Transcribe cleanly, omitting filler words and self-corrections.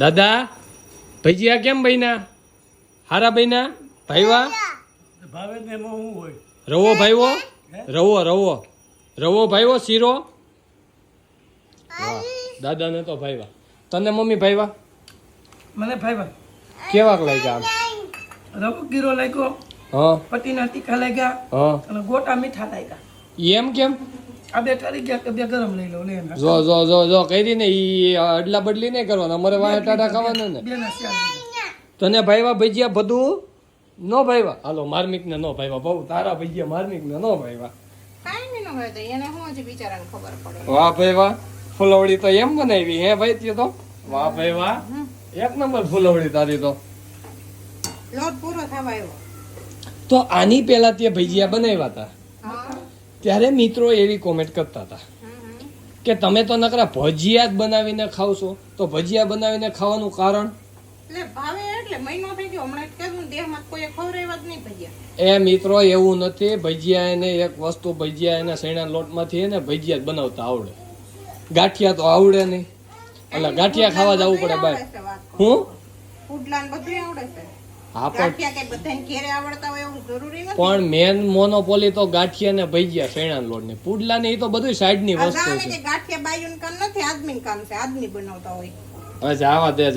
દાદા ભજીયા કેમ બન્યા? હારા બન્યા? ભાઈવા ભાવે ને એમાં શું હોય? રવો ભાઈવો? રવો રવો રવો ભાઈવો શીરો? વાહ દાદાને તો ભાઈવા. તને મમ્મી ભાઈવા? મને ભાઈ કેવાક લાગ્યા આમ? રવો ગીરો લાગ્યો, હા પતીના તીખા લાગ્યા હા અને ગોટા મીઠા લાગ્યા. એમ કેમ? આ બે ઠરી ગયા કે બે ગરમ લઈ લો લે એના. જો જો જો જો કરી ને ઈ અડલા બદલી નહીં કરવાના. અમારે વાય ટાટા ખાવાના ને. બે ના શિયાળ લઈ લો. તને ભાઈવા ભજીયા બધું નો ભાઈવા? હાલો માર્મિક ને નો ભાઈવા. બહુ તારા ભજીયા માર્મિક ને નો ભાઈવા. કાંઈ ન હોય તો એને શું હજી બિચારાને ખબર પડે. વાહ ભાઈ વાહ, ફુલવડી તો એમ બનાવી હે ભાઈ તે તો. વાહ ભાઈ વાહ, એક નંબર ફુલવડી તારી તો. લોટ પૂરો થવા આવ્યો. તો આની પહેલા તે ભજીયા બનાવ્યા હતા હા. ત્યારે મિત્રો એવી કોમેન્ટ કરતા હતા કે તમે તો નકરા ભજીયા જ બનાવીને ખાવ છો. તો ભજીયા બનાવીને ખાવાનું કારણ? એટલે ભાવે એટલે મહિનો થઈ ગયો હમણાં જ કીધું ને, દેહમાં કોઈ ખવડાવ્યા જ નહીં ભજીયા. એ મિત્રો એવું નથી. ભજીયા એને એક વસ્તુ, ભજીયા એને શેણા લોટમાંથી એને ભજીયા જ બનાવતા આવડે. ગાંઠિયા તો આવડે નહીં. એટલે ગાંઠિયા ખાવા જવું પડે બાય. હું પુડલા ને બધું આવડે છે. હા પણ ગાંઠિયા કઈ બધાને ઘેરે આવડતા હોય એવું જરૂરી નથી. પણ મેન મોનોપોલી તો ગાંઠિયા ને ભજીયા શેણા લોટ ને. પુડલા ને એ તો બધું સાઈડ ની આ વસ્તુ જાણે છે. કે ગાંઠિયા બાયુનું કામ નથી, આદમીનું કામ છે. આદમી બનાવતા હોય. હવે જવા દે.